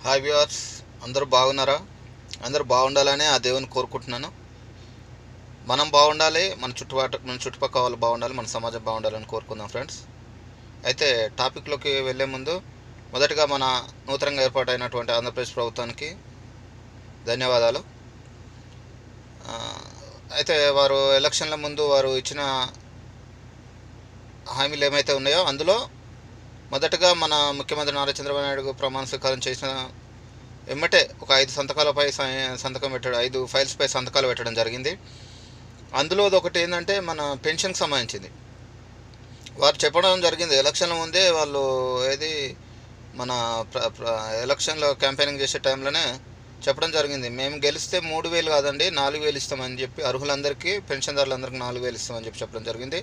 Hi viewers, అందరూ బాగున్నారా? అందరూ బాగుండాలని ఆ దేవుని కోరుకుంటున్నాను. మనం బాగుండాలి, మన చుట్టుపక్కల వాళ్ళు బాగుండాలి, మన సమాజం బాగుండాలని కోరుకుందాం ఫ్రెండ్స్. అయితే టాపిక్లోకి వెళ్ళే ముందు మొదటగా మన నూతనంగా ఏర్పాటైనటువంటి ఆంధ్రప్రదేశ్ ప్రభుత్వానికి ధన్యవాదాలు. ఆ, అయితే వారు ఎలక్షన్ల ముందు వారు ఇచ్చిన హామీలు ఏమైతే ఉన్నాయో అందులో మొదటగా మన ముఖ్యమంత్రి నారా చంద్రబాబు నాయుడు ప్రమాణ స్వీకారం చేసిన ఎమ్మటే ఒక 5 సంతకాలపై సంతకం పెట్టడం, 5 ఫైల్స్పై సంతకాలు పెట్టడం జరిగింది. అందులో ఒకటి ఏంటంటే మన పెన్షన్కి సంబంధించింది. వారు చెప్పడం జరిగింది ఎలక్షన్ల ముందే. వాళ్ళు ఏది మన ఎలక్షన్లో క్యాంపెయినింగ్ చేసే టైంలోనే చెప్పడం జరిగింది, మేము గెలిస్తే 3,000 కాదండి 4,000 ఇస్తామని చెప్పి అర్హులందరికీ, పెన్షన్దారులందరికీ 4,000 ఇస్తామని చెప్పడం జరిగింది.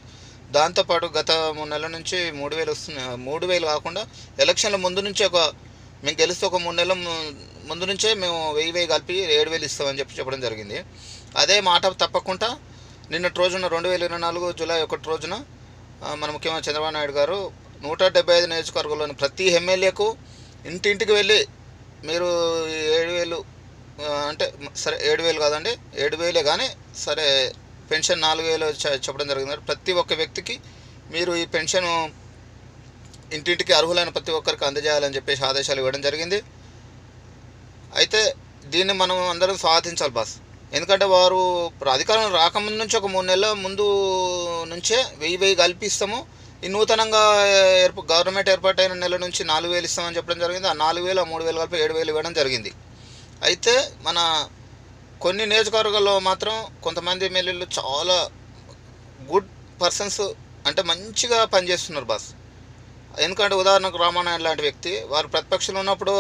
దాంతోపాటు గత 3 నెలల నుంచి 3,000 వస్తుంది. 3,000 కాకుండా ఎలక్షన్ల ముందు నుంచి మేము గెలిస్తే ఒక 3 నెలల ముందు నుంచే మేము 1,000 కలిపి 7,000 ఇస్తామని చెప్పడం జరిగింది. అదే మాట తప్పకుండా నిన్నటి రోజున 2024 జూలై 1 రోజున మన ముఖ్యమంత్రి చంద్రబాబు నాయుడు గారు 175 నియోజకవర్గంలోని ప్రతి ఎమ్మెల్యేకు ఇంటింటికి వెళ్ళి మీరు 7,000 అంటే సరే 7,000 కాదండి 7,000 కానీ సరే పెన్షన్ 4,000 చెప్పడం జరిగింది. ప్రతి ఒక్క వ్యక్తికి మీరు ఈ పెన్షన్ ఇంటింటికి అర్హులైన ప్రతి ఒక్కరికి అందజేయాలని చెప్పేసి ఆదేశాలు ఇవ్వడం జరిగింది. అయితే దీన్ని మనం అందరం స్వాగతించాలి బాస్. ఎందుకంటే వారు అధికారం రాకముందు నుంచి ఒక 3 నెలల ముందు నుంచే 1,000 కల్పిస్తాము, ఈ నూతనంగా గవర్నమెంట్ ఏర్పాటైన నెల నుంచి 4,000 ఇస్తామని చెప్పడం జరిగింది. ఆ 4,000 3,000 కలిపి 7,000 ఇవ్వడం జరిగింది. అయితే మన కొన్ని నియోజకవర్గాల్లో మాత్రం కొంతమంది ఎమ్మెల్యేలు చాలా గుడ్ పర్సన్స్, అంటే మంచిగా పనిచేస్తున్నారు బాస్. ఎందుకంటే ఉదాహరణకు రామానాయుడు లాంటి వ్యక్తి, వారు ప్రతిపక్షంలో ఉన్నప్పుడు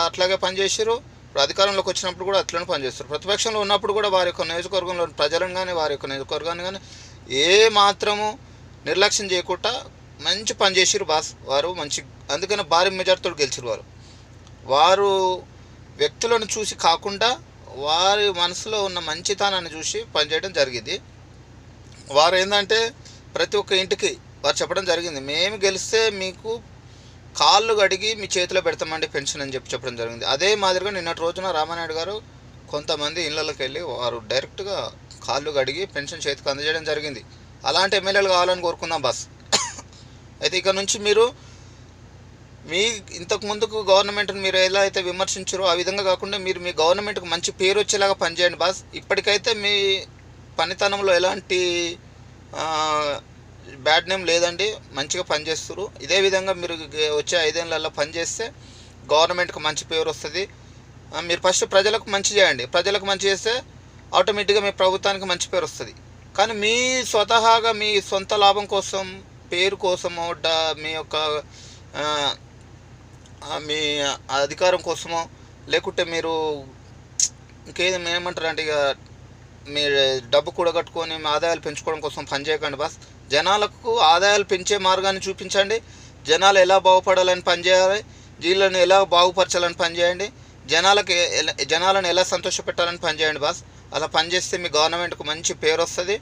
అట్లాగే పనిచేసారు, ఇప్పుడు అధికారంలోకి వచ్చినప్పుడు కూడా అట్లనే పనిచేస్తారు. ప్రతిపక్షంలో ఉన్నప్పుడు కూడా వారి యొక్క నియోజకవర్గంలో ప్రజలను కానీ వారి యొక్క నియోజకవర్గాన్ని కానీ ఏ మాత్రము నిర్లక్ష్యం చేయకుండా మంచి పని చేసారు బాస్. వారు మంచి, అందుకని భారీ మెజార్టీతో గెలిచారు. వారు వ్యక్తులను చూసి కాకుండా వారి మనసులో ఉన్న మంచితనాన్ని చూసి పనిచేయడం జరిగింది. వారు ఏంటంటే ప్రతి ఒక్క ఇంటికి వారు చెప్పడం జరిగింది, మేము గెలిస్తే మీకు కాళ్ళు కడిగి మీ చేతిలో పెడతామండి పెన్షన్ అని చెప్పడం జరిగింది. అదే మాదిరిగా నిన్నటి రోజున రామానాయుడు గారు కొంతమంది ఇళ్ళకి వెళ్ళి వారు డైరెక్ట్గా కాళ్ళు కడిగి పెన్షన్ చేతికి అందజేయడం జరిగింది. అలాంటి ఎమ్మెల్యేలు కావాలని కోరుకుందాం బాస్. అయితే ఇక నుంచి మీరు మీ ఇంతకు ముందుకు గవర్నమెంట్ని మీరు ఎలా అయితే విమర్శించారో ఆ విధంగా కాకుండా మీరు మీ గవర్నమెంట్కి మంచి పేరు వచ్చేలాగా పనిచేయండి బాస్. ఇప్పటికైతే మీ పనితనంలో ఎలాంటి బ్యాడ్ నేమ్ లేదండి, మంచిగా పనిచేస్తారు. ఇదే విధంగా మీరు వచ్చే 5 ఏళ్ళల్లో పనిచేస్తే గవర్నమెంట్కి మంచి పేరు వస్తుంది. మీరు ఫస్ట్ ప్రజలకు మంచి చేయండి, ప్రజలకు మంచి చేస్తే ఆటోమేటిక్గా మీ ప్రభుత్వానికి మంచి పేరు వస్తుంది. కానీ మీ స్వతహాగా మీ సొంత లాభం కోసం, పేరు కోసమో, మీ యొక్క మీ అధికారం కోసమో, లేకుంటే మీరు ఇంకేది ఏమంటారు అంటే ఇక మీ డబ్బు కూడగట్టుకొని మీ ఆదాయాలు పెంచుకోవడం కోసం పనిచేయకండి బాస్. జనాలకు ఆదాయాలు పెంచే మార్గాన్ని చూపించండి, జనాలు ఎలా బాగుపడాలని పనిచేయాలి, వీళ్ళని ఎలా బాగుపరచాలని పనిచేయండి, జనాలను ఎలా సంతోషపెట్టాలని పనిచేయండి బాస్. అలా పనిచేస్తే మీ గవర్నమెంట్కు మంచి పేరు వస్తుంది.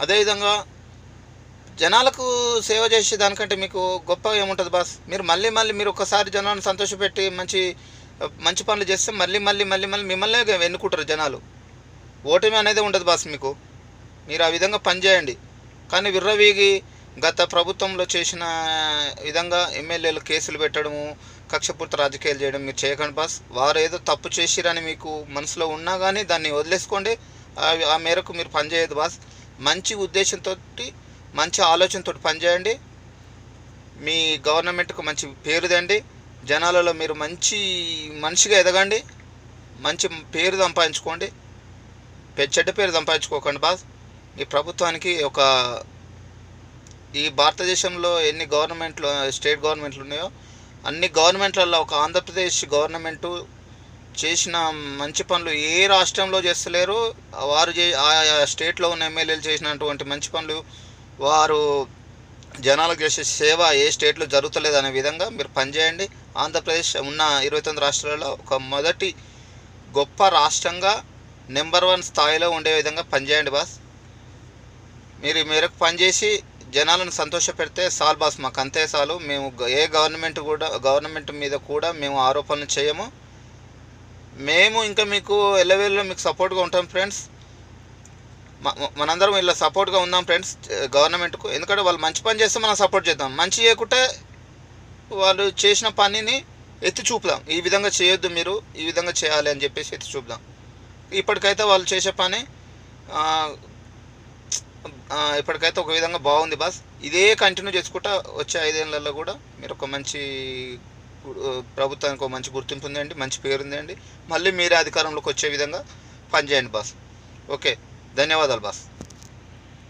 అదేవిధంగా జనాలకు సేవ చేసే దానికంటే మీకు గొప్ప ఏముంటుంది బాస్. మీరు మళ్ళీ మీరు ఒకసారి జనాలను సంతోషపెట్టి మంచి పనులు చేస్తే మళ్ళీ మిమ్మల్నే ఎన్నుకుంటారు జనాలు. ఓటమి అనేది ఉండదు బాస్ మీకు. మీరు ఆ విధంగా పనిచేయండి. కానీ విర్రవీగి గత ప్రభుత్వంలో చేసిన విధంగా ఎమ్మెల్యేలు కేసులు పెట్టడము, కక్షపూర్త రాజకీయాలు చేయడం మీరు చేయకండి బాస్. వారు ఏదో తప్పు చేసిరని మీకు మనసులో ఉన్నా కానీ దాన్ని వదిలేసుకోండి. ఆ మేరకు మీరు పనిచేయదు బాస్. మంచి ఉద్దేశంతో, మంచి ఆలోచనతో పనిచేయండి. మీ గవర్నమెంట్కు మంచి పేరు తండి, జనాలలో మీరు మంచి మనిషిగా ఎదగండి, మంచి పేరు సంపాదించుకోండి. చెడ్డ పేరు సంపాదించుకోకండి బాస్. ఈ ప్రభుత్వానికి ఈ భారతదేశంలో ఎన్ని స్టేట్ గవర్నమెంట్లు ఉన్నాయో అన్ని గవర్నమెంట్లలో ఒక ఆంధ్రప్రదేశ్ గవర్నమెంటు చేసిన మంచి పనులు ఏ రాష్ట్రంలో చేస్తలేరు. వారు ఆ స్టేట్లో ఉన్న ఎమ్మెల్యేలు చేసినటువంటి మంచి పనులు, వారు జనాలకు చేసే సేవ ఏ స్టేట్లో జరుగుతలేదు అనే విధంగా మీరు పనిచేయండి. ఆంధ్రప్రదేశ్ ఉన్న 29 రాష్ట్రాలలో ఒక మొదటి గొప్ప రాష్ట్రంగా నెంబర్ 1 స్థాయిలో ఉండే విధంగా పనిచేయండి బాస్. మీరు మేరకు పనిచేసి జనాలను సంతోషపెడితే చాలు బాస్, మాకు అంతే చాలు. మేము ఏ గవర్నమెంట్ మీద కూడా మేము ఆరోపణలు చేయము. మేము ఇంకా మీకు ఎల్లవేళలో మీకు సపోర్ట్గా ఉంటాం ఫ్రెండ్స్. మనందరం ఇలా సపోర్ట్గా ఉందాం ఫ్రెండ్స్ గవర్నమెంట్కు. ఎందుకంటే వాళ్ళు మంచి పని చేస్తే మనం సపోర్ట్ చేద్దాం, మంచి చేయకుంటే వాళ్ళు చేసిన పనిని ఎత్తి చూపుదాం. ఈ విధంగా చేయొద్దు, మీరు ఈ విధంగా చేయాలి అని చెప్పేసి ఎత్తి చూపుదాం. ఇప్పటికైతే వాళ్ళు చేసే పని ఇప్పటికైతే ఒక విధంగా బాగుంది బాస్. ఇదే కంటిన్యూ చేసుకుంటా వచ్చే 5 ఏళ్లలో కూడా మీరు ఒక మంచి ప్రభుత్వానికి ఒక మంచి గుర్తింపు ఉందండి, మంచి పేరు ఉందండి. మళ్ళీ మీరే అధికారంలోకి వచ్చే విధంగా పనిచేయండి బాస్. ఓకే, ధన్యవాదాలు బాస్.